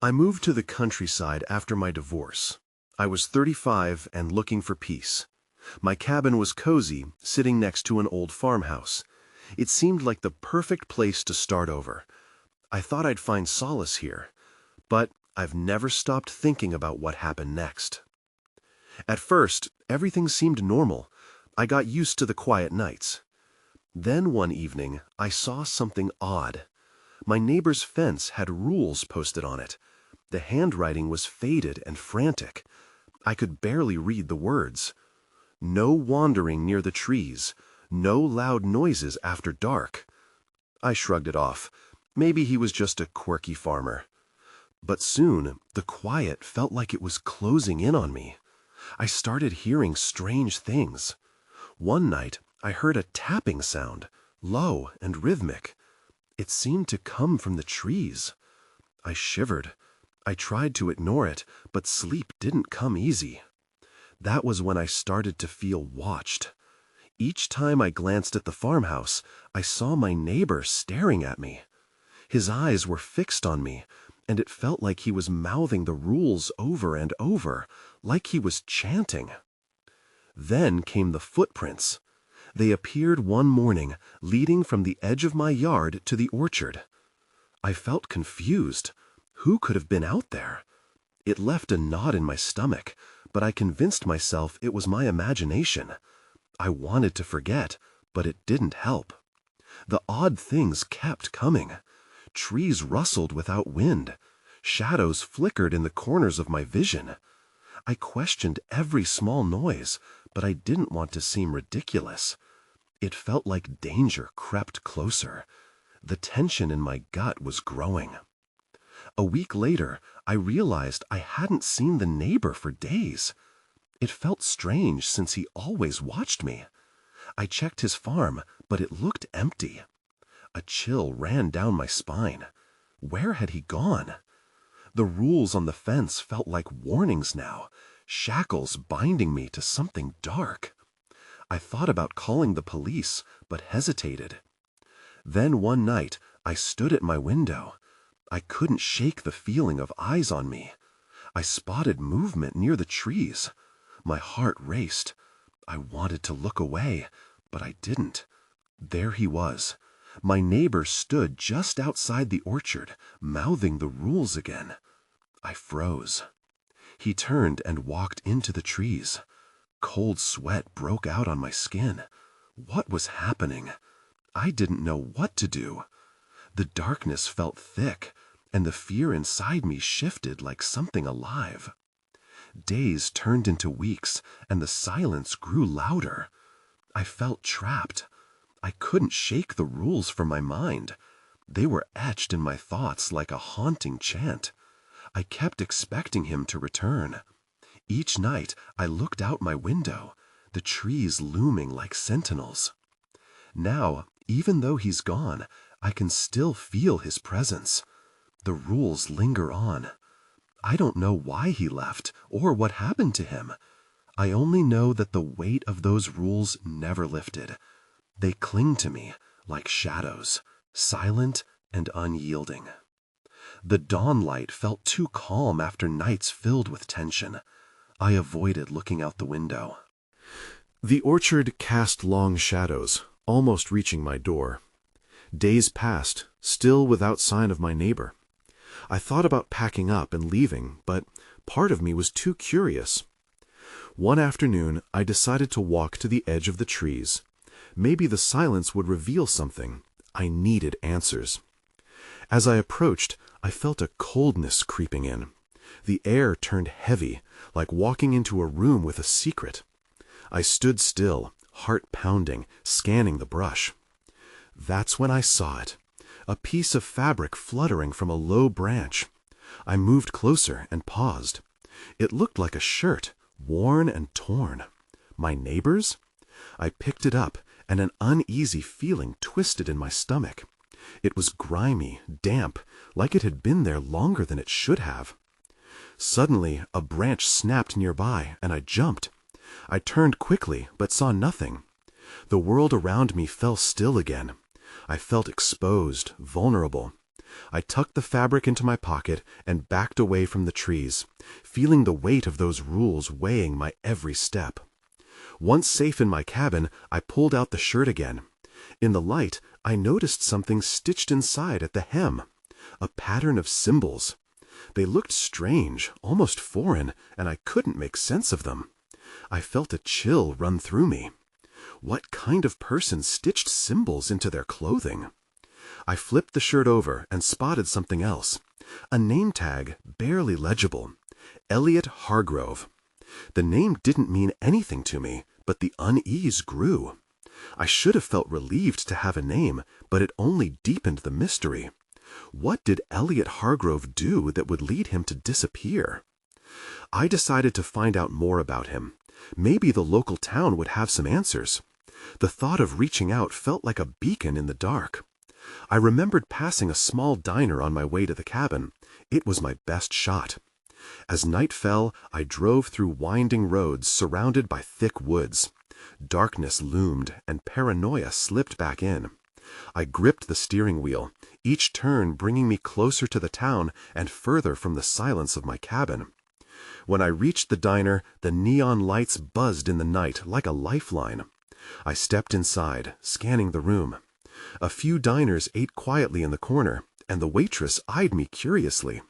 I moved to the countryside after my divorce. I was 35 and looking for peace. My cabin was cozy, sitting next to an old farmhouse. It seemed like the perfect place to start over. I thought I'd find solace here, but I've never stopped thinking about what happened next. At first, everything seemed normal. I got used to the quiet nights. Then one evening, I saw something odd. My neighbor's fence had rules posted on it. The handwriting was faded and frantic. I could barely read the words. No wandering near the trees. No loud noises after dark. I shrugged it off. Maybe he was just a quirky farmer. But soon, the quiet felt like it was closing in on me. I started hearing strange things. One night, I heard a tapping sound, low and rhythmic. It seemed to come from the trees. I shivered. I tried to ignore it, but sleep didn't come easy. That was when I started to feel watched. Each time I glanced at the farmhouse, I saw my neighbor staring at me. His eyes were fixed on me, and it felt like he was mouthing the rules over and over, like he was chanting. Then came the footprints. They appeared one morning, leading from the edge of my yard to the orchard. I felt confused. Who could have been out there? It left a knot in my stomach, but I convinced myself it was my imagination. I wanted to forget, but it didn't help. The odd things kept coming. Trees rustled without wind. Shadows flickered in the corners of my vision. I questioned every small noise, but I didn't want to seem ridiculous. It felt like danger crept closer. The tension in my gut was growing. A week later, I realized I hadn't seen the neighbor for days. It felt strange since he always watched me. I checked his farm, but it looked empty. A chill ran down my spine. Where had he gone? The rules on the fence felt like warnings now, shackles binding me to something dark. I thought about calling the police, but hesitated. Then one night, I stood at my window. I couldn't shake the feeling of eyes on me. I spotted movement near the trees. My heart raced. I wanted to look away, but I didn't. There he was. My neighbor stood just outside the orchard, mouthing the rules again. I froze. He turned and walked into the trees. Cold sweat broke out on my skin. What was happening? I didn't know what to do. The darkness felt thick, and the fear inside me shifted like something alive. Days turned into weeks, and the silence grew louder. I felt trapped. I couldn't shake the rules from my mind. They were etched in my thoughts like a haunting chant. I kept expecting him to return. Each night I looked out my window, the trees looming like sentinels. Now, even though he's gone, I can still feel his presence. The rules linger on. I don't know why he left or what happened to him. I only know that the weight of those rules never lifted. They cling to me like shadows, silent and unyielding. The dawn light felt too calm after nights filled with tension. I avoided looking out the window. The orchard cast long shadows, almost reaching my door. Days passed, still without sign of my neighbor. I thought about packing up and leaving, but part of me was too curious. One afternoon, I decided to walk to the edge of the trees. Maybe the silence would reveal something. I needed answers. As I approached, I felt a coldness creeping in. The air turned heavy, like walking into a room with a secret. I stood still, heart pounding, scanning the brush. That's when I saw it. A piece of fabric fluttering from a low branch. I moved closer and paused. It looked like a shirt, worn and torn. My neighbor's? I picked it up, and an uneasy feeling twisted in my stomach. It was grimy, damp, like it had been there longer than it should have. Suddenly, a branch snapped nearby, and I jumped. I turned quickly, but saw nothing. The world around me fell still again. I felt exposed, vulnerable. I tucked the fabric into my pocket and backed away from the trees, feeling the weight of those rules weighing my every step. Once safe in my cabin, I pulled out the shirt again. In the light, I noticed something stitched inside at the hem, a pattern of symbols. They looked strange, almost foreign, and I couldn't make sense of them. I felt a chill run through me. What kind of person stitched symbols into their clothing? I flipped the shirt over and spotted something else. A name tag, barely legible. Elliot Hargrove. The name didn't mean anything to me, but the unease grew. I should have felt relieved to have a name, but it only deepened the mystery. What did Elliot Hargrove do that would lead him to disappear? I decided to find out more about him. Maybe the local town would have some answers. The thought of reaching out felt like a beacon in the dark. I remembered passing a small diner on my way to the cabin. It was my best shot. As night fell, I drove through winding roads surrounded by thick woods. Darkness loomed, and paranoia slipped back in. I gripped the steering wheel, each turn bringing me closer to the town and further from the silence of my cabin. When I reached the diner, the neon lights buzzed in the night like a lifeline. I stepped inside, scanning the room. A few diners ate quietly in the corner, and the waitress eyed me curiously.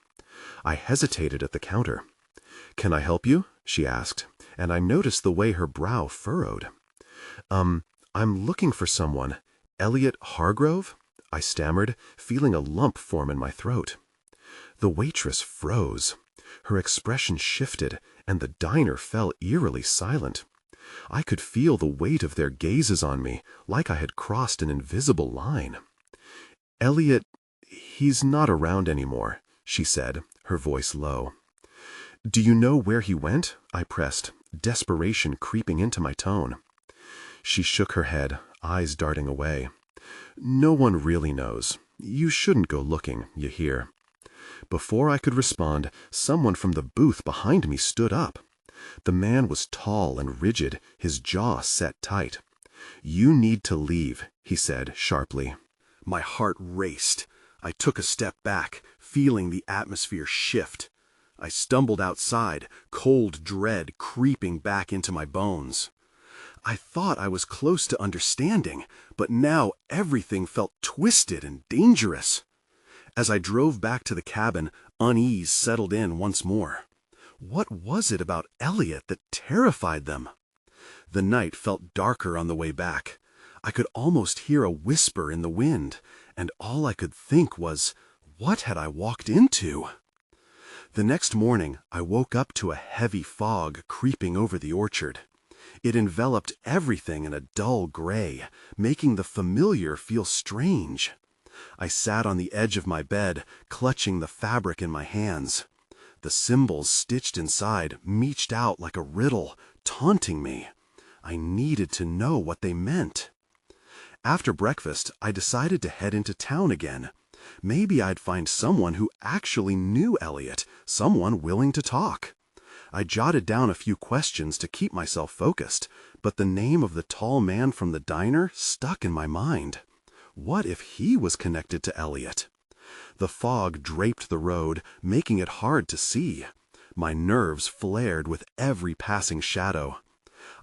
I hesitated at the counter. "Can I help you?" she asked, and I noticed the way her brow furrowed. I'm looking for someone. Elliot Hargrove?" I stammered, feeling a lump form in my throat. The waitress froze. Her expression shifted, and the diner fell eerily silent. I could feel the weight of their gazes on me, like I had crossed an invisible line. "Elliot, he's not around anymore," she said, her voice low. "Do you know where he went?" I pressed, desperation creeping into my tone. She shook her head, eyes darting away. "No one really knows. You shouldn't go looking, you hear." Before I could respond, someone from the booth behind me stood up. The man was tall and rigid, his jaw set tight. "You need to leave," he said sharply. My heart raced. I took a step back, feeling the atmosphere shift. I stumbled outside, cold dread creeping back into my bones. I thought I was close to understanding, but now everything felt twisted and dangerous. As I drove back to the cabin, unease settled in once more. What was it about Elliot that terrified them? The night felt darker on the way back. I could almost hear a whisper in the wind, and all I could think was, what had I walked into? The next morning, I woke up to a heavy fog creeping over the orchard. It enveloped everything in a dull gray, making the familiar feel strange. I sat on the edge of my bed, clutching the fabric in my hands. The symbols stitched inside meeched out like a riddle, taunting me. I needed to know what they meant. After breakfast, I decided to head into town again. Maybe I'd find someone who actually knew Elliot, someone willing to talk. I jotted down a few questions to keep myself focused, but the name of the tall man from the diner stuck in my mind. What if he was connected to Elliot? The fog draped the road, making it hard to see. My nerves flared with every passing shadow.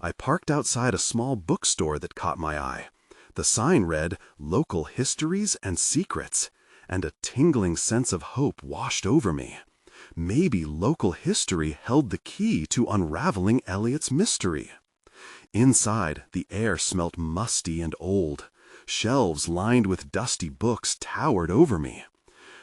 I parked outside a small bookstore that caught my eye. The sign read, "Local Histories and Secrets," and a tingling sense of hope washed over me. Maybe local history held the key to unraveling Elliot's mystery. Inside, the air smelt musty and old. Shelves lined with dusty books towered over me.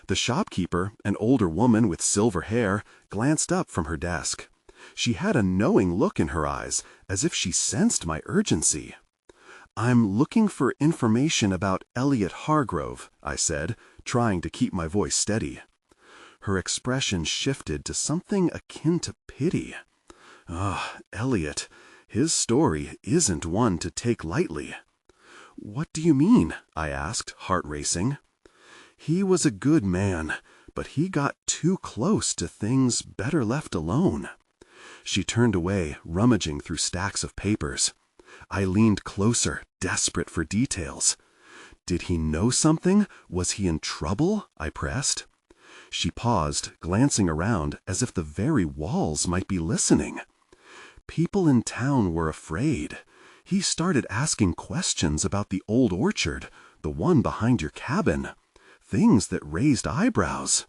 The shopkeeper, an older woman with silver hair, glanced up from her desk. She had a knowing look in her eyes, as if she sensed my urgency. "I'm looking for information about Elliot Hargrove," I said, trying to keep my voice steady. Her expression shifted to something akin to pity. Elliot, his story isn't one to take lightly. "What do you mean?" I asked, heart racing. "He was a good man, but he got too close to things better left alone." She turned away, rummaging through stacks of papers. I leaned closer, desperate for details. Did he know something? Was he in trouble? I pressed. She paused, glancing around as if the very walls might be listening. People in town were afraid. He started asking questions about the old orchard, the one behind your cabin. Things that raised eyebrows.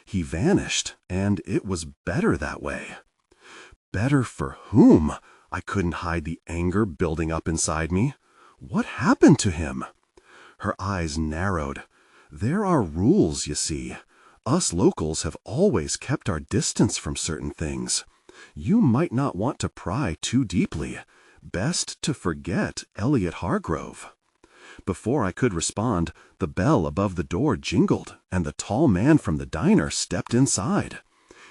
He vanished, and it was better that way. Better for whom? I couldn't hide the anger building up inside me. What happened to him? Her eyes narrowed. There are rules, you see. Us locals have always kept our distance from certain things. You might not want to pry too deeply. Best to forget Elliot Hargrove. Before I could respond, the bell above the door jingled, and the tall man from the diner stepped inside.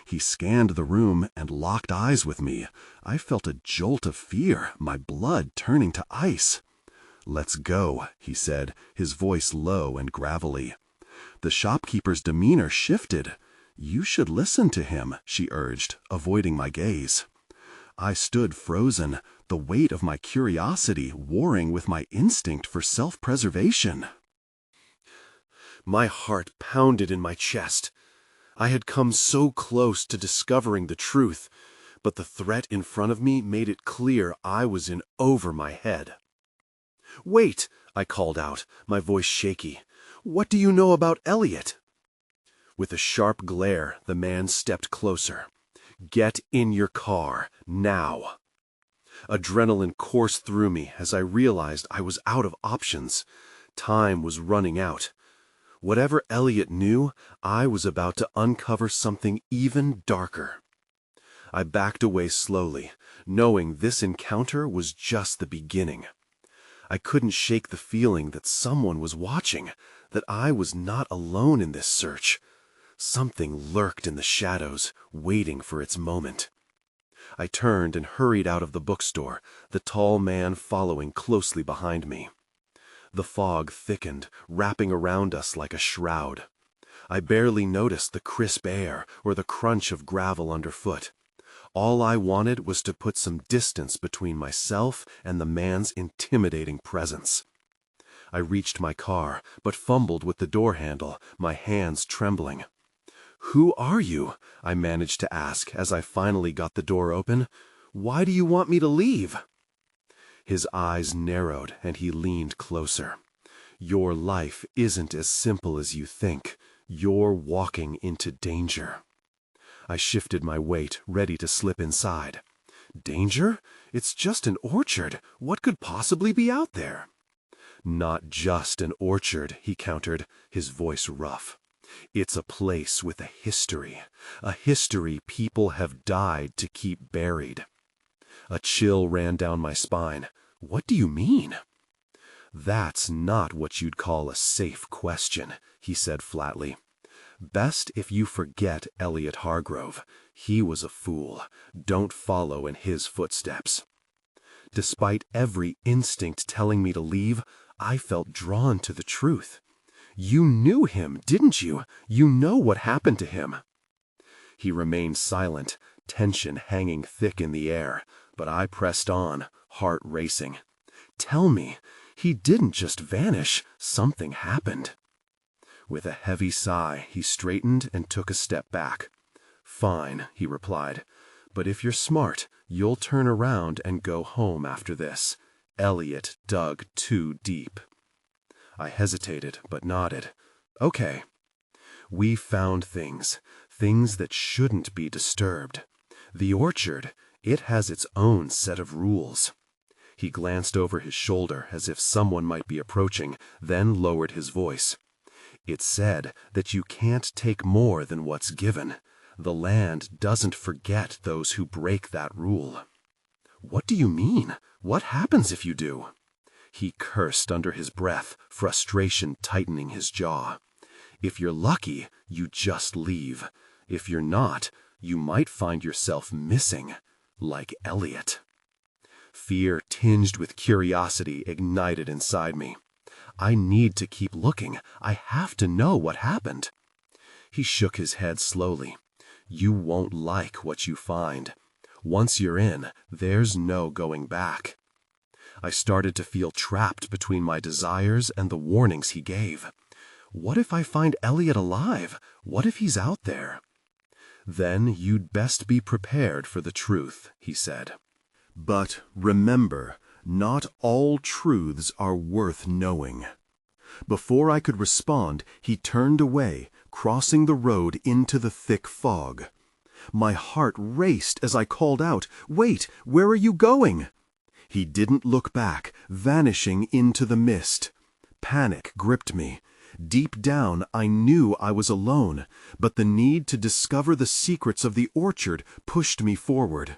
He scanned the room and locked eyes with me. I felt a jolt of fear, my blood turning to ice. "Let's go," he said, his voice low and gravelly. The shopkeeper's demeanor shifted. "You should listen to him," she urged, avoiding my gaze. I stood frozen, the weight of my curiosity warring with my instinct for self-preservation. My heart pounded in my chest. I had come so close to discovering the truth, but the threat in front of me made it clear I was in over my head. "Wait," I called out, my voice shaky. "What do you know about Elliot?" With a sharp glare, the man stepped closer. "Get in your car, now." Adrenaline coursed through me as I realized I was out of options. Time was running out. Whatever Elliot knew, I was about to uncover something even darker. I backed away slowly, knowing this encounter was just the beginning. I couldn't shake the feeling that someone was watching, that I was not alone in this search. Something lurked in the shadows, waiting for its moment. I turned and hurried out of the bookstore, the tall man following closely behind me. The fog thickened, wrapping around us like a shroud. I barely noticed the crisp air or the crunch of gravel underfoot. All I wanted was to put some distance between myself and the man's intimidating presence. I reached my car, but fumbled with the door handle, my hands trembling. "Who are you?" I managed to ask as I finally got the door open. "Why do you want me to leave?" His eyes narrowed and he leaned closer. "Your life isn't as simple as you think. You're walking into danger." I shifted my weight, ready to slip inside. "Danger? It's just an orchard. What could possibly be out there?" "Not just an orchard," he countered, his voice rough. "It's a place with a history people have died to keep buried." A chill ran down my spine. "What do you mean?" "That's not what you'd call a safe question," he said flatly. "Best if you forget Elliot Hargrove. He was a fool. Don't follow in his footsteps." Despite every instinct telling me to leave, I felt drawn to the truth. "You knew him, didn't you? You know what happened to him." He remained silent, tension hanging thick in the air, but I pressed on, heart racing. "Tell me, he didn't just vanish. Something happened." With a heavy sigh, he straightened and took a step back. "Fine," he replied, "but if you're smart, you'll turn around and go home after this. Elliot dug too deep." I hesitated, but nodded. "Okay." "We found things that shouldn't be disturbed. The orchard, it has its own set of rules." He glanced over his shoulder as if someone might be approaching, then lowered his voice. "It said that you can't take more than what's given. The land doesn't forget those who break that rule." "What do you mean? What happens if you do?" He cursed under his breath, frustration tightening his jaw. "If you're lucky, you just leave. If you're not, you might find yourself missing, like Elliot." Fear tinged with curiosity ignited inside me. I need to keep looking. I have to know what happened. He shook his head slowly. "You won't like what you find. Once you're in, there's no going back." I started to feel trapped between my desires and the warnings he gave. What if I find Elliot alive? What if he's out there? Then you'd best be prepared for the truth, he said. But remember, not all truths are worth knowing. Before I could respond, he turned away, crossing the road into the thick fog. My heart raced as I called out, "Wait, where are you going?" He didn't look back, vanishing into the mist. Panic gripped me. Deep down, I knew I was alone, but the need to discover the secrets of the orchard pushed me forward.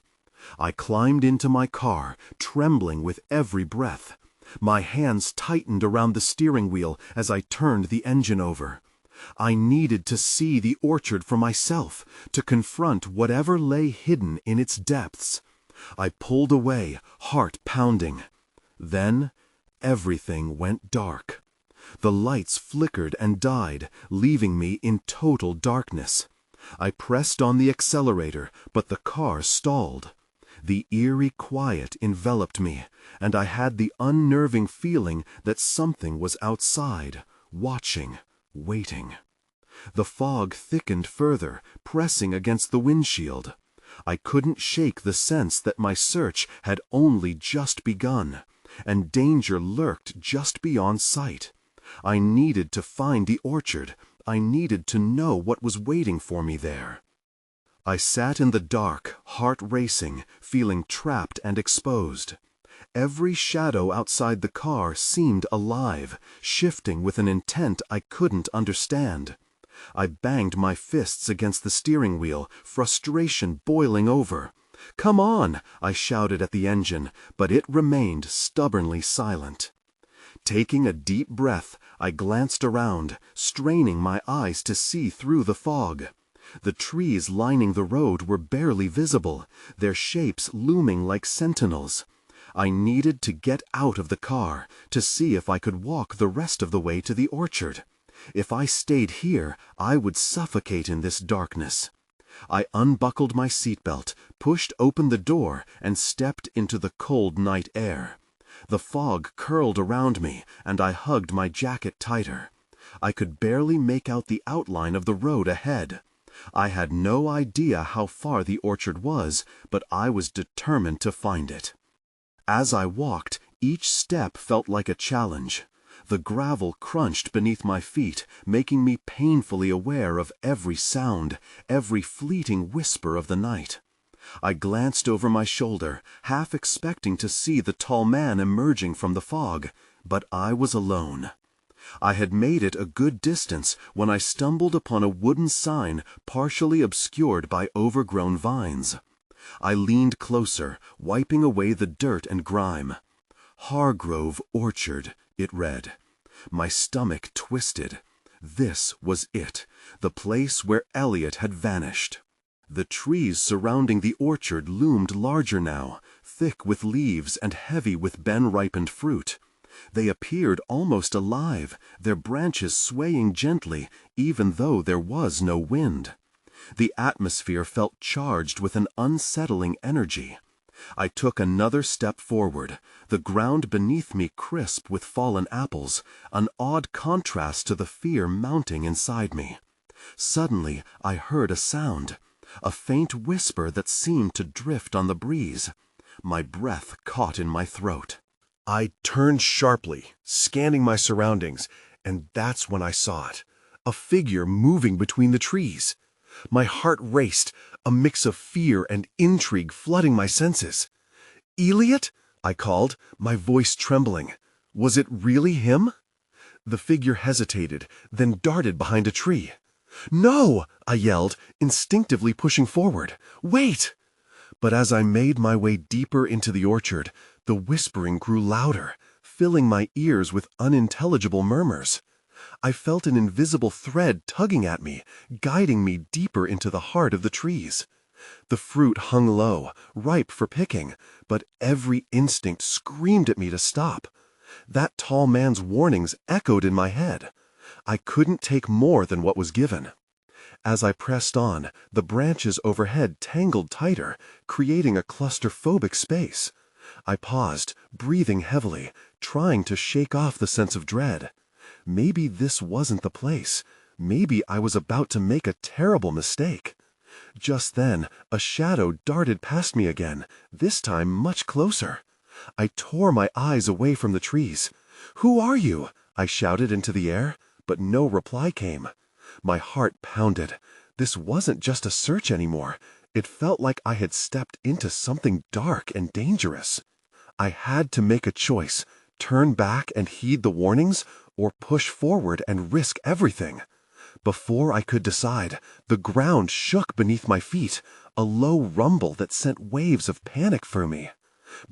I climbed into my car, trembling with every breath. My hands tightened around the steering wheel as I turned the engine over. I needed to see the orchard for myself, to confront whatever lay hidden in its depths. I pulled away, heart pounding. Then, everything went dark. The lights flickered and died, leaving me in total darkness. I pressed on the accelerator, but the car stalled. The eerie quiet enveloped me, and I had the unnerving feeling that something was outside, watching, waiting. The fog thickened further, pressing against the windshield. I couldn't shake the sense that my search had only just begun, and danger lurked just beyond sight. I needed to find the orchard. I needed to know what was waiting for me there. I sat in the dark, heart racing, feeling trapped and exposed. Every shadow outside the car seemed alive, shifting with an intent I couldn't understand. I banged my fists against the steering wheel, frustration boiling over. "Come on!" I shouted at the engine, but it remained stubbornly silent. Taking a deep breath, I glanced around, straining my eyes to see through the fog. The trees lining the road were barely visible, their shapes looming like sentinels. I needed to get out of the car, to see if I could walk the rest of the way to the orchard. If I stayed here, I would suffocate in this darkness. I unbuckled my seatbelt, pushed open the door, and stepped into the cold night air. The fog curled around me, and I hugged my jacket tighter. I could barely make out the outline of the road ahead. I had no idea how far the orchard was, but I was determined to find it. As I walked, each step felt like a challenge. The gravel crunched beneath my feet, making me painfully aware of every sound, every fleeting whisper of the night. I glanced over my shoulder, half expecting to see the tall man emerging from the fog, but I was alone. I had made it a good distance when I stumbled upon a wooden sign partially obscured by overgrown vines. I leaned closer, wiping away the dirt and grime. "Hargrove Orchard," it read. My stomach twisted. This was it, the place where Elliot had vanished. The trees surrounding the orchard loomed larger now, thick with leaves and heavy with Ben-ripened fruit. They appeared almost alive, their branches swaying gently, even though there was no wind. The atmosphere felt charged with an unsettling energy. I took another step forward, the ground beneath me crisp with fallen apples, an odd contrast to the fear mounting inside me. Suddenly, I heard a sound, a faint whisper that seemed to drift on the breeze. My breath caught in my throat. I turned sharply, scanning my surroundings, and that's when I saw it, a figure moving between the trees. My heart raced, a mix of fear and intrigue flooding my senses. "Elliot?" I called, my voice trembling. Was it really him? The figure hesitated, then darted behind a tree. "No!" I yelled, instinctively pushing forward. "Wait!" But as I made my way deeper into the orchard, the whispering grew louder, filling my ears with unintelligible murmurs. I felt an invisible thread tugging at me, guiding me deeper into the heart of the trees. The fruit hung low, ripe for picking, but every instinct screamed at me to stop. That tall man's warnings echoed in my head. I couldn't take more than what was given. As I pressed on, the branches overhead tangled tighter, creating a claustrophobic space. I paused, breathing heavily, trying to shake off the sense of dread. Maybe this wasn't the place. Maybe I was about to make a terrible mistake. Just then, a shadow darted past me again, this time much closer. I tore my eyes away from the trees. "Who are you?" I shouted into the air, but no reply came. My heart pounded. This wasn't just a search anymore. It felt like I had stepped into something dark and dangerous. I had to make a choice, turn back and heed the warnings, or push forward and risk everything. Before I could decide, the ground shook beneath my feet, a low rumble that sent waves of panic through me.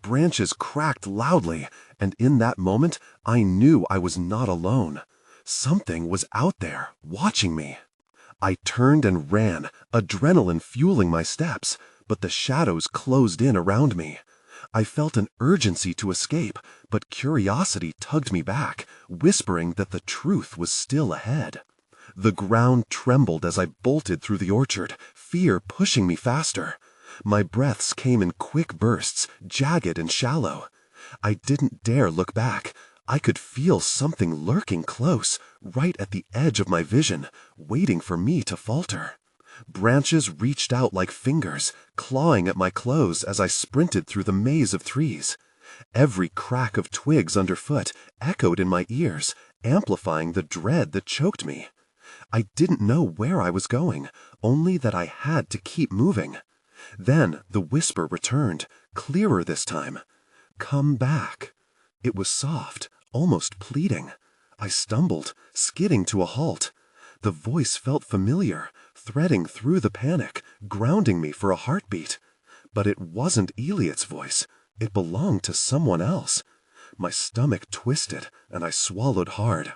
Branches cracked loudly, and in that moment, I knew I was not alone. Something was out there, watching me. I turned and ran, adrenaline fueling my steps, but the shadows closed in around me. I felt an urgency to escape, but curiosity tugged me back, whispering that the truth was still ahead. The ground trembled as I bolted through the orchard, fear pushing me faster. My breaths came in quick bursts, jagged and shallow. I didn't dare look back. I could feel something lurking close, right at the edge of my vision, waiting for me to falter. Branches reached out like fingers, clawing at my clothes as I sprinted through the maze of trees. Every crack of twigs underfoot echoed in my ears, amplifying the dread that choked me. I didn't know where I was going, only that I had to keep moving. Then the whisper returned, clearer this time. "Come back." It was soft, almost pleading. I stumbled, skidding to a halt. The voice felt familiar, threading through the panic, grounding me for a heartbeat. But it wasn't Elliot's voice. It belonged to someone else. My stomach twisted, and I swallowed hard.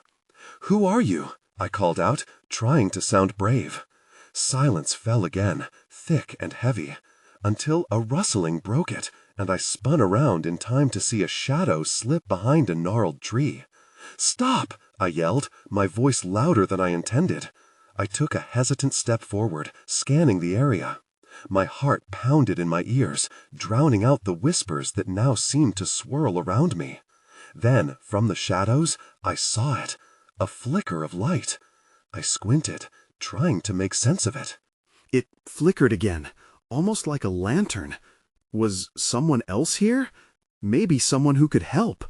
"Who are you?" I called out, trying to sound brave. Silence fell again, thick and heavy, until a rustling broke it, and I spun around in time to see a shadow slip behind a gnarled tree. "Stop!" I yelled, my voice louder than I intended. I took a hesitant step forward, scanning the area. My heart pounded in my ears, drowning out the whispers that now seemed to swirl around me. Then, from the shadows, I saw it. A flicker of light. I squinted, trying to make sense of it. It flickered again, almost like a lantern. Was someone else here? Maybe someone who could help.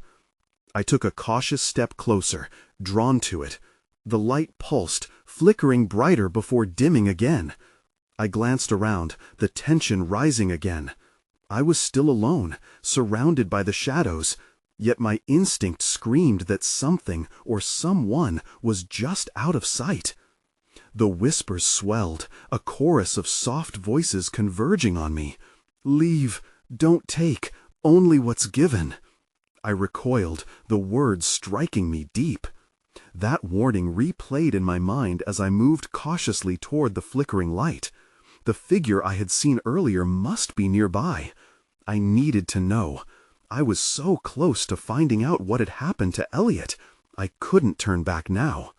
I took a cautious step closer, drawn to it. The light pulsed, flickering brighter before dimming again. I glanced around, the tension rising again. I was still alone, surrounded by the shadows, yet my instinct screamed that something or someone was just out of sight. The whispers swelled, a chorus of soft voices converging on me. "Leave, don't take, only what's given." I recoiled, the words striking me deep. That warning replayed in my mind as I moved cautiously toward the flickering light. The figure I had seen earlier must be nearby. I needed to know. I was so close to finding out what had happened to Elliot. I couldn't turn back now.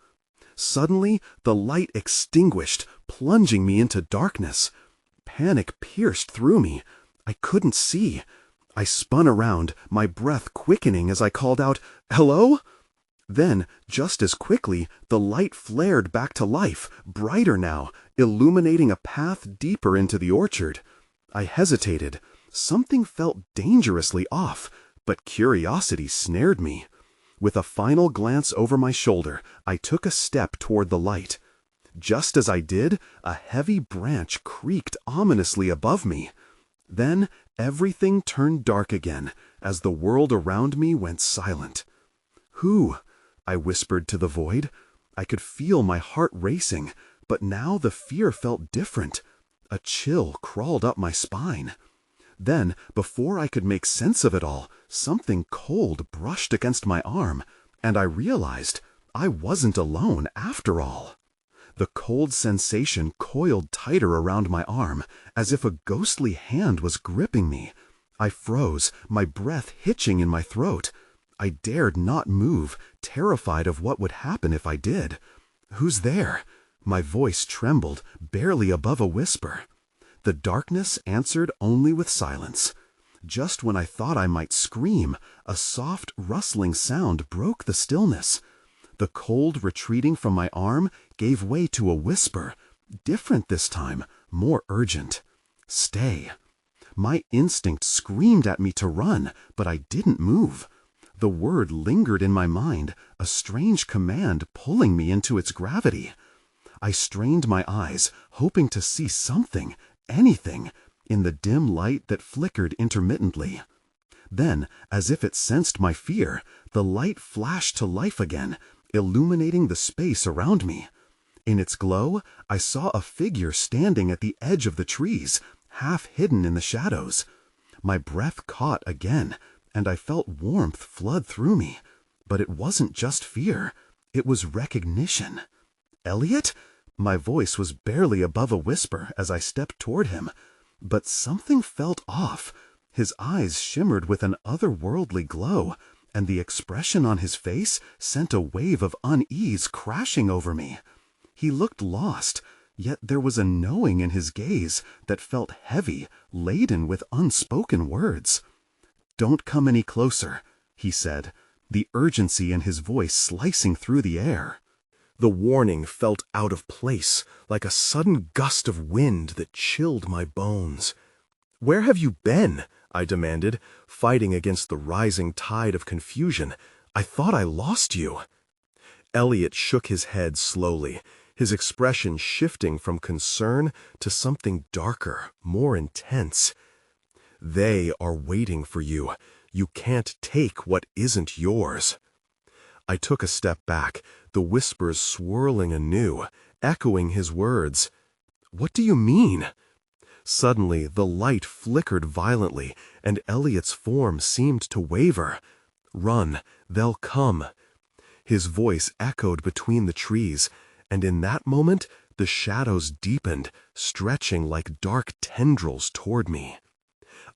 Suddenly, the light extinguished, plunging me into darkness. Panic pierced through me. I couldn't see. I spun around, my breath quickening as I called out, "Hello?" Then, just as quickly, the light flared back to life, brighter now, illuminating a path deeper into the orchard. I hesitated. Something felt dangerously off, but curiosity snared me. With a final glance over my shoulder, I took a step toward the light. Just as I did, a heavy branch creaked ominously above me. Then everything turned dark again, as the world around me went silent. "Who?" I whispered to the void. I could feel my heart racing, but now the fear felt different. A chill crawled up my spine. Then, before I could make sense of it all, something cold brushed against my arm, and I realized I wasn't alone after all. The cold sensation coiled tighter around my arm, as if a ghostly hand was gripping me. I froze, my breath hitching in my throat. I dared not move, terrified of what would happen if I did. "Who's there?" My voice trembled, barely above a whisper. The darkness answered only with silence. Just when I thought I might scream, a soft, rustling sound broke the stillness. The cold retreating from my arm gave way to a whisper, different this time, more urgent. "Stay." My instinct screamed at me to run, but I didn't move. The word lingered in my mind, a strange command pulling me into its gravity. I strained my eyes, hoping to see something, anything, in the dim light that flickered intermittently. Then, as if it sensed my fear, the light flashed to life again, illuminating the space around me. In its glow, I saw a figure standing at the edge of the trees, half hidden in the shadows. My breath caught again, and I felt warmth flood through me. But it wasn't just fear. It was recognition. "Elliot?" My voice was barely above a whisper as I stepped toward him. But something felt off. His eyes shimmered with an otherworldly glow, and the expression on his face sent a wave of unease crashing over me. He looked lost, yet there was a knowing in his gaze that felt heavy, laden with unspoken words. "Don't come any closer," he said, the urgency in his voice slicing through the air. The warning felt out of place, like a sudden gust of wind that chilled my bones. "Where have you been?" I demanded, fighting against the rising tide of confusion. "I thought I lost you." Elliot shook his head slowly, his expression shifting from concern to something darker, more intense. "They are waiting for you. You can't take what isn't yours." I took a step back, the whispers swirling anew, echoing his words. "What do you mean?" Suddenly, the light flickered violently, and Elliot's form seemed to waver. "Run, they'll come." His voice echoed between the trees, and in that moment, the shadows deepened, stretching like dark tendrils toward me.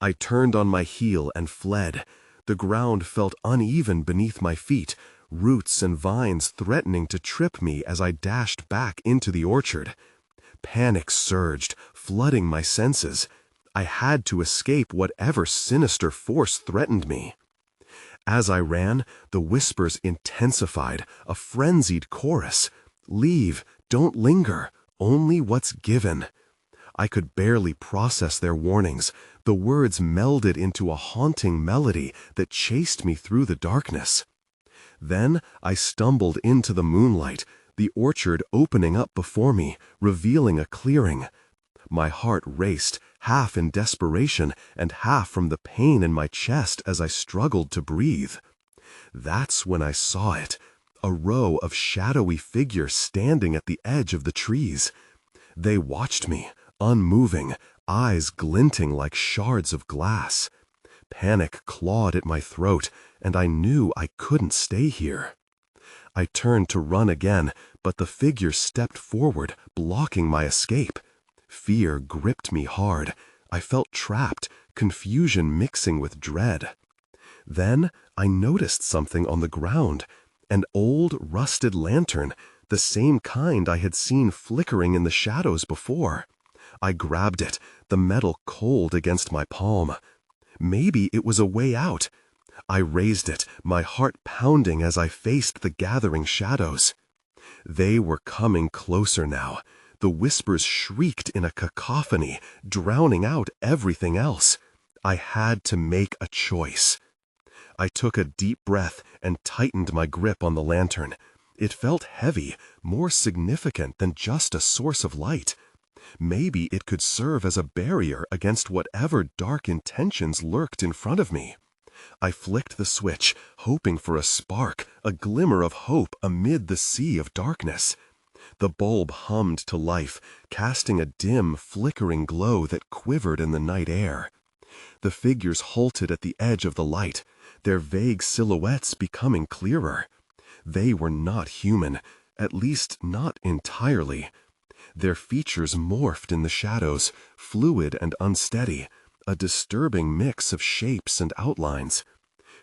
I turned on my heel and fled. The ground felt uneven beneath my feet, roots and vines threatening to trip me as I dashed back into the orchard. Panic surged, flooding my senses. I had to escape whatever sinister force threatened me. As I ran, the whispers intensified, a frenzied chorus. "Leave, don't linger, only what's given." I could barely process their warnings. The words melded into a haunting melody that chased me through the darkness. Then I stumbled into the moonlight, the orchard opening up before me, revealing a clearing. My heart raced, half in desperation and half from the pain in my chest as I struggled to breathe. That's when I saw it, a row of shadowy figures standing at the edge of the trees. They watched me, unmoving, eyes glinting like shards of glass. Panic clawed at my throat, and I knew I couldn't stay here. I turned to run again, but the figure stepped forward, blocking my escape. Fear gripped me hard. I felt trapped, confusion mixing with dread. Then I noticed something on the ground, an old rusted lantern, the same kind I had seen flickering in the shadows before. I grabbed it, the metal cold against my palm. Maybe it was a way out. I raised it, my heart pounding as I faced the gathering shadows. They were coming closer now. The whispers shrieked in a cacophony, drowning out everything else. I had to make a choice. I took a deep breath and tightened my grip on the lantern. It felt heavy, more significant than just a source of light. Maybe it could serve as a barrier against whatever dark intentions lurked in front of me. I flicked the switch, hoping for a spark, a glimmer of hope amid the sea of darkness. The bulb hummed to life, casting a dim, flickering glow that quivered in the night air. The figures halted at the edge of the light, their vague silhouettes becoming clearer. They were not human, at least not entirely. Their features morphed in the shadows, fluid and unsteady, a disturbing mix of shapes and outlines.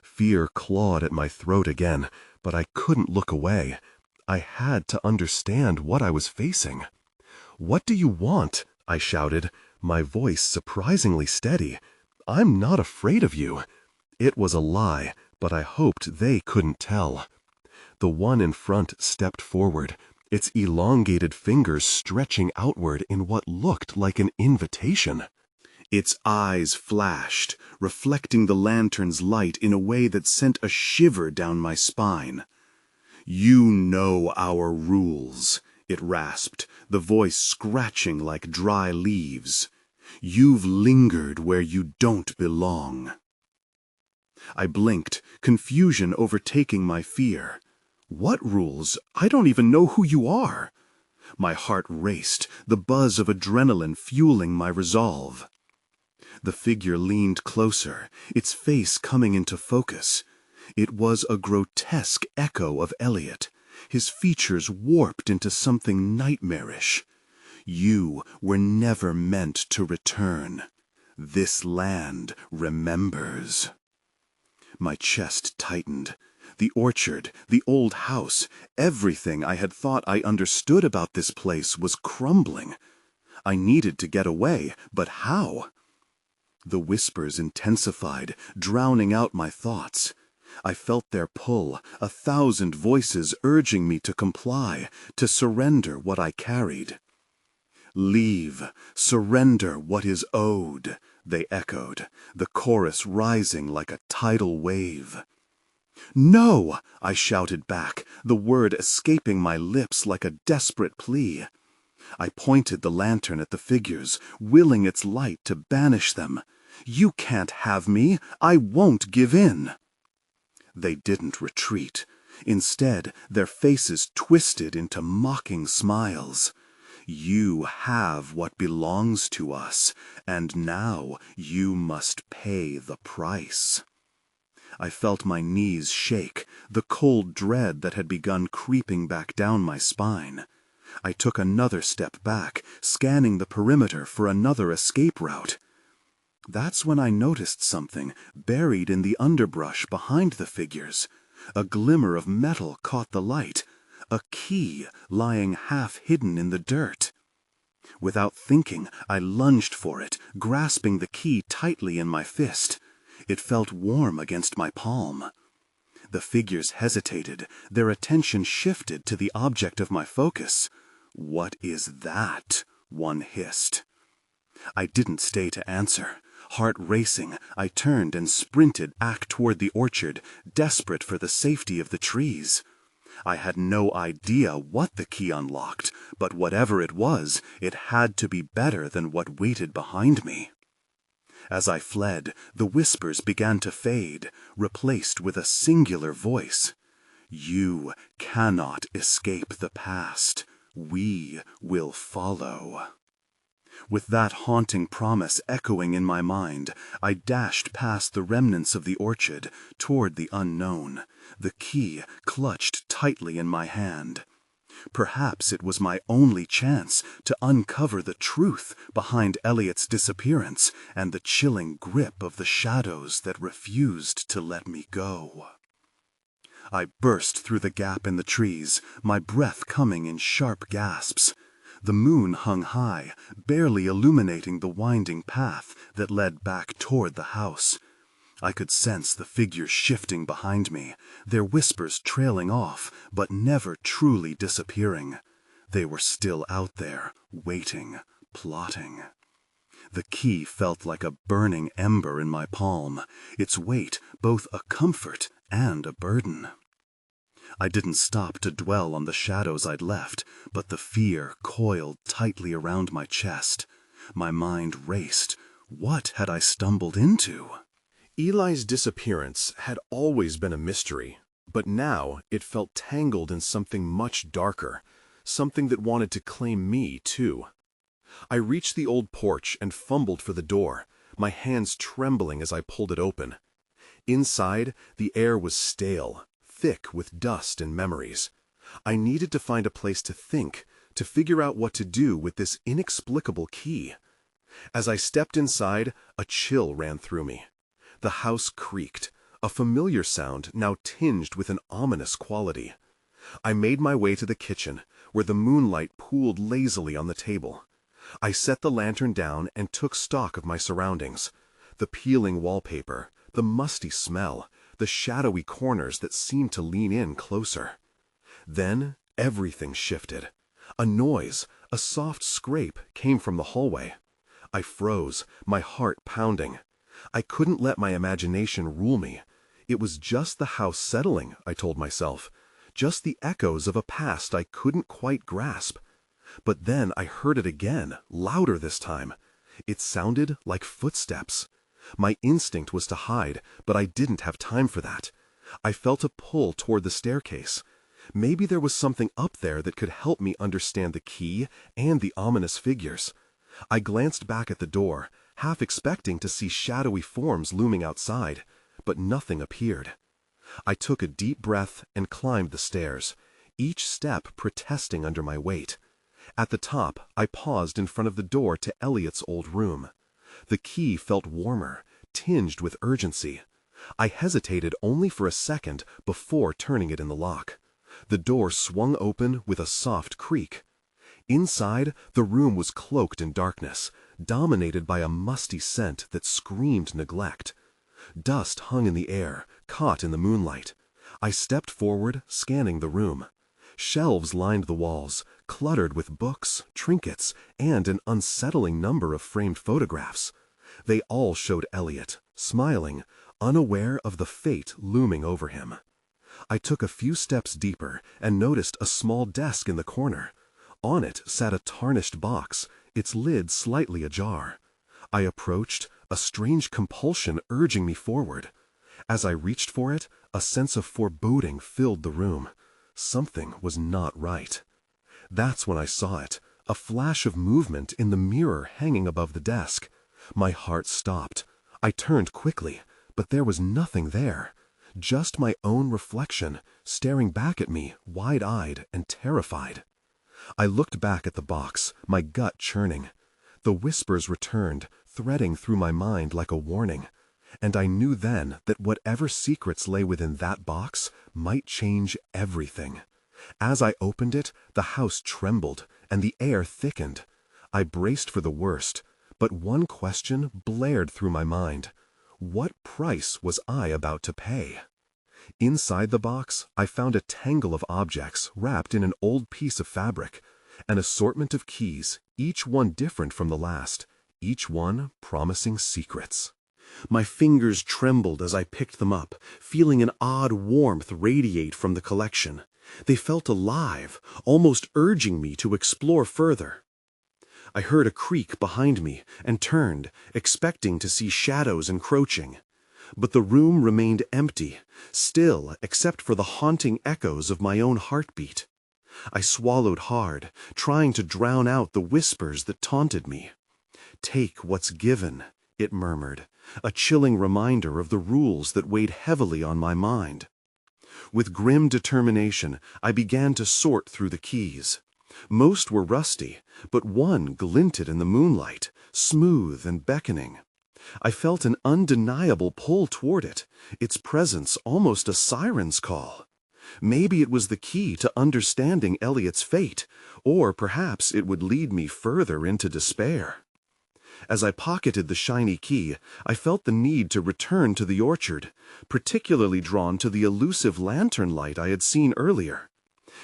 Fear clawed at my throat again, but I couldn't look away. I had to understand what I was facing. "What do you want?" I shouted, my voice surprisingly steady. I'm not afraid of you." It was a lie, but I hoped they couldn't tell. The one in front stepped forward, its elongated fingers stretching outward in what looked like an invitation. Its eyes flashed, reflecting the lantern's light in a way that sent a shiver down my spine. "You know our rules," it rasped, the voice scratching like dry leaves. "You've lingered where you don't belong." I blinked, confusion overtaking my fear. "What rules? I don't even know who you are." My heart raced, the buzz of adrenaline fueling my resolve. The figure leaned closer, its face coming into focus. It was a grotesque echo of Elliot, his features warped into something nightmarish. "You were never meant to return. This land remembers." My chest tightened. The orchard, the old house, everything I had thought I understood about this place was crumbling. I needed to get away, but how? The whispers intensified, drowning out my thoughts. I felt their pull, 1,000 voices urging me to comply, to surrender what I carried. "Leave, surrender what is owed," they echoed, the chorus rising like a tidal wave. "No!" I shouted back, the word escaping my lips like a desperate plea. I pointed the lantern at the figures, willing its light to banish them. "You can't have me! I won't give in!" They didn't retreat. Instead, their faces twisted into mocking smiles. "You have what belongs to us, and now you must pay the price." I felt my knees shake, the cold dread that had begun creeping back down my spine. I took another step back, scanning the perimeter for another escape route. That's when I noticed something buried in the underbrush behind the figures. A glimmer of metal caught the light, a key lying half hidden in the dirt. Without thinking, I lunged for it, grasping the key tightly in my fist. It felt warm against my palm. The figures hesitated, their attention shifted to the object of my focus. "What is that?" one hissed. I didn't stay to answer. Heart racing, I turned and sprinted back toward the orchard, desperate for the safety of the trees. I had no idea what the key unlocked, but whatever it was, it had to be better than what waited behind me. As I fled, the whispers began to fade, replaced with a singular voice. "You cannot escape the past. We will follow." With that haunting promise echoing in my mind, I dashed past the remnants of the orchard, toward the unknown, the key clutched tightly in my hand. Perhaps it was my only chance to uncover the truth behind Elliot's disappearance and the chilling grip of the shadows that refused to let me go. I burst through the gap in the trees, my breath coming in sharp gasps. The moon hung high, barely illuminating the winding path that led back toward the house. I could sense the figures shifting behind me, their whispers trailing off, but never truly disappearing. They were still out there, waiting, plotting. The key felt like a burning ember in my palm, its weight both a comfort and a burden. I didn't stop to dwell on the shadows I'd left, but the fear coiled tightly around my chest. My mind raced. What had I stumbled into? Eli's disappearance had always been a mystery, but now it felt tangled in something much darker, something that wanted to claim me, too. I reached the old porch and fumbled for the door, my hands trembling as I pulled it open. Inside, the air was stale, thick with dust and memories. I needed to find a place to think, to figure out what to do with this inexplicable key. As I stepped inside, a chill ran through me. The house creaked, a familiar sound now tinged with an ominous quality. I made my way to the kitchen, where the moonlight pooled lazily on the table. I set the lantern down and took stock of my surroundings. The peeling wallpaper, the musty smell, the shadowy corners that seemed to lean in closer. Then everything shifted. A noise, a soft scrape, came from the hallway. I froze, my heart pounding. I couldn't let my imagination rule me. It was just the house settling, I told myself. Just the echoes of a past I couldn't quite grasp. But then I heard it again, louder this time. It sounded like footsteps. My instinct was to hide, but I didn't have time for that. I felt a pull toward the staircase. Maybe there was something up there that could help me understand the key and the ominous figures. I glanced back at the door, half expecting to see shadowy forms looming outside, but nothing appeared. I took a deep breath and climbed the stairs, each step protesting under my weight. At the top, I paused in front of the door to Elliot's old room. The key felt warmer, tinged with urgency. I hesitated only for a second before turning it in the lock. The door swung open with a soft creak. Inside, the room was cloaked in darkness, dominated by a musty scent that screamed neglect. Dust hung in the air, caught in the moonlight. I stepped forward, scanning the room. Shelves lined the walls, cluttered with books, trinkets, and an unsettling number of framed photographs. They all showed Elliot, smiling, unaware of the fate looming over him. I took a few steps deeper and noticed a small desk in the corner. On it sat a tarnished box, its lid slightly ajar. I approached, a strange compulsion urging me forward. As I reached for it, a sense of foreboding filled the room. Something was not right. That's when I saw it, a flash of movement in the mirror hanging above the desk. My heart stopped. I turned quickly, but there was nothing there. Just my own reflection, staring back at me, wide-eyed and terrified. I looked back at the box, my gut churning. The whispers returned, threading through my mind like a warning. And I knew then that whatever secrets lay within that box might change everything. As I opened it, the house trembled, and the air thickened. I braced for the worst, but one question blared through my mind. What price was I about to pay? Inside the box, I found a tangle of objects wrapped in an old piece of fabric, an assortment of keys, each one different from the last, each one promising secrets. My fingers trembled as I picked them up, feeling an odd warmth radiate from the collection. They felt alive, almost urging me to explore further. I heard a creak behind me and turned, expecting to see shadows encroaching. But the room remained empty, still except for the haunting echoes of my own heartbeat. I swallowed hard, trying to drown out the whispers that taunted me. "Take what's given," it murmured, a chilling reminder of the rules that weighed heavily on my mind. With grim determination, I began to sort through the keys. Most were rusty, but one glinted in the moonlight, smooth and beckoning. I felt an undeniable pull toward it, its presence almost a siren's call. Maybe it was the key to understanding Elliot's fate, or perhaps it would lead me further into despair. As I pocketed the shiny key, I felt the need to return to the orchard, particularly drawn to the elusive lantern light I had seen earlier.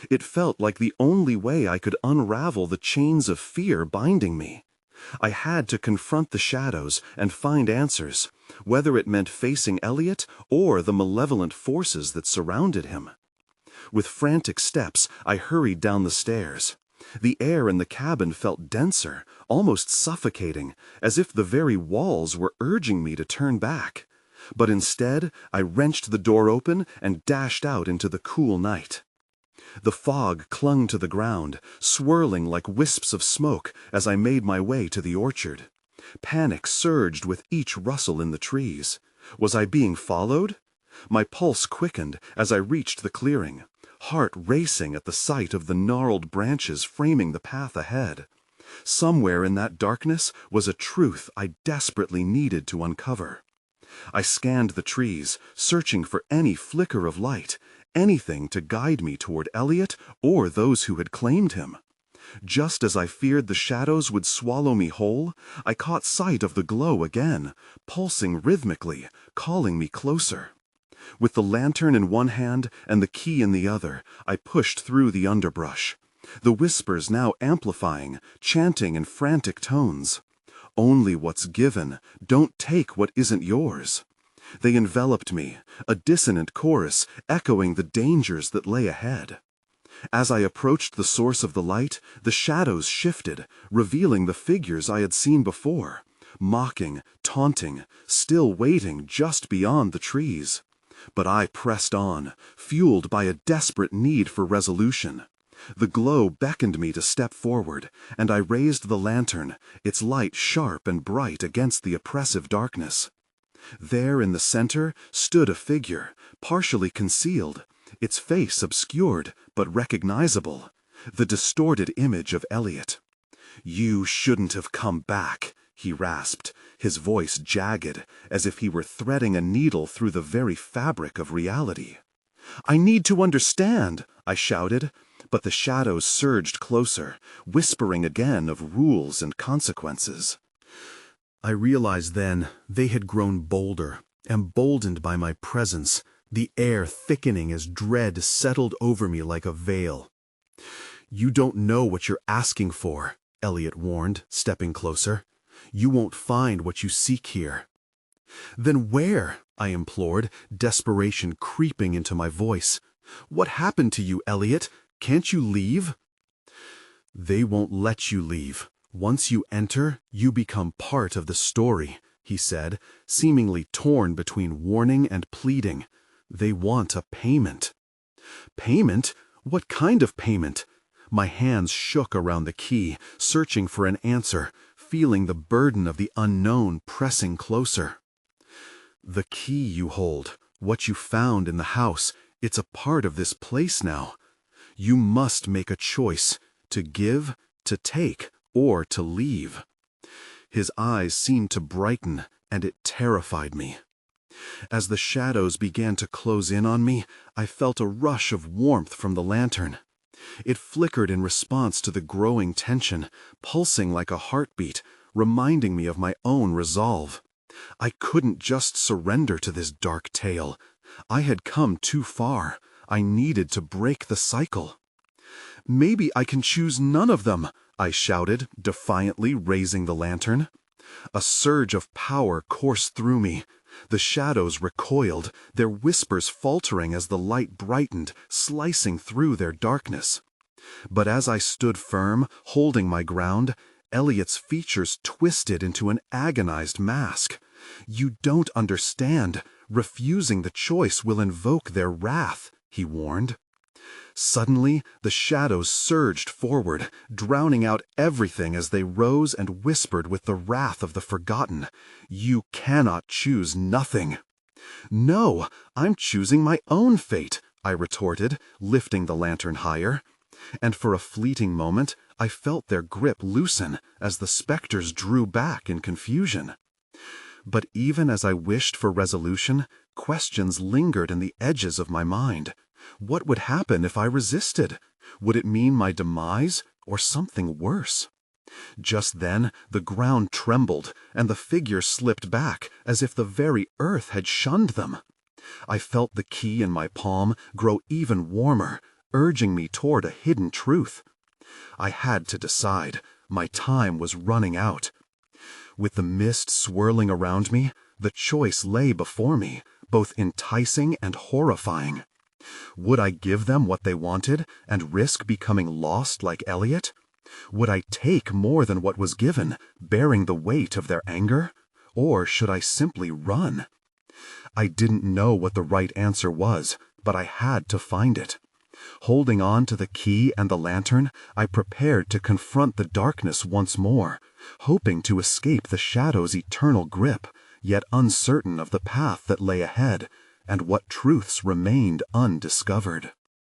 It felt like the only way I could unravel the chains of fear binding me. I had to confront the shadows and find answers, whether it meant facing Elliot or the malevolent forces that surrounded him. With frantic steps, I hurried down the stairs. The air in the cabin felt denser, almost suffocating, as if the very walls were urging me to turn back. But instead, I wrenched the door open and dashed out into the cool night. The fog clung to the ground, swirling like wisps of smoke as I made my way to the orchard. Panic surged with each rustle in the trees. Was I being followed? My pulse quickened as I reached the clearing, heart racing at the sight of the gnarled branches framing the path ahead. Somewhere in that darkness was a truth I desperately needed to uncover. I scanned the trees, searching for any flicker of light, anything to guide me toward Elliot or those who had claimed him. Just as I feared the shadows would swallow me whole, I caught sight of the glow again, pulsing rhythmically, calling me closer. With the lantern in one hand and the key in the other, I pushed through the underbrush. The whispers now amplifying, chanting in frantic tones. Only what's given, don't take what isn't yours. They enveloped me, a dissonant chorus echoing the dangers that lay ahead. As I approached the source of the light, the shadows shifted, revealing the figures I had seen before, mocking, taunting, still waiting just beyond the trees. But I pressed on, fueled by a desperate need for resolution. The glow beckoned me to step forward, and I raised the lantern, its light sharp and bright against the oppressive darkness. There in the center stood a figure, partially concealed, its face obscured but recognizable, the distorted image of Elliot. "You shouldn't have come back," he rasped, his voice jagged, as if he were threading a needle through the very fabric of reality. "I need to understand," I shouted, but the shadows surged closer, whispering again of rules and consequences. I realized then they had grown bolder, emboldened by my presence, the air thickening as dread settled over me like a veil. "You don't know what you're asking for," Elliot warned, stepping closer. "You won't find what you seek here." "Then where?" I implored, desperation creeping into my voice. "What happened to you, Elliot? Can't you leave?" "They won't let you leave. Once you enter, you become part of the story," he said, seemingly torn between warning and pleading. "They want a payment." "Payment? What kind of payment?" My hands shook around the key, searching for an answer, feeling the burden of the unknown pressing closer. "The key you hold, what you found in the house, it's a part of this place now. You must make a choice, to give, to take, or to leave." His eyes seemed to brighten, and it terrified me. As the shadows began to close in on me, I felt a rush of warmth from the lantern. It flickered in response to the growing tension, pulsing like a heartbeat, reminding me of my own resolve. I couldn't just surrender to this dark tale. I had come too far. I needed to break the cycle. "Maybe I can choose none of them," I shouted, defiantly raising the lantern. A surge of power coursed through me. The shadows recoiled, their whispers faltering as the light brightened, slicing through their darkness. But as I stood firm, holding my ground, Elliot's features twisted into an agonized mask. "You don't understand. Refusing the choice will invoke their wrath," he warned. Suddenly, the shadows surged forward, drowning out everything as they rose and whispered with the wrath of the forgotten. "You cannot choose nothing." "No, I'm choosing my own fate," I retorted, lifting the lantern higher. And for a fleeting moment, I felt their grip loosen as the specters drew back in confusion. But even as I wished for resolution, questions lingered in the edges of my mind. What would happen if I resisted? Would it mean my demise, or something worse? Just then, the ground trembled, and the figures slipped back, as if the very earth had shunned them. I felt the key in my palm grow even warmer, urging me toward a hidden truth. I had to decide. My time was running out. With the mist swirling around me, the choice lay before me, both enticing and horrifying. Would I give them what they wanted and risk becoming lost like Elliot? Would I take more than what was given, bearing the weight of their anger? Or should I simply run? I didn't know what the right answer was, but I had to find it. Holding on to the key and the lantern, I prepared to confront the darkness once more, hoping to escape the shadow's eternal grip, yet uncertain of the path that lay ahead, and what truths remained undiscovered.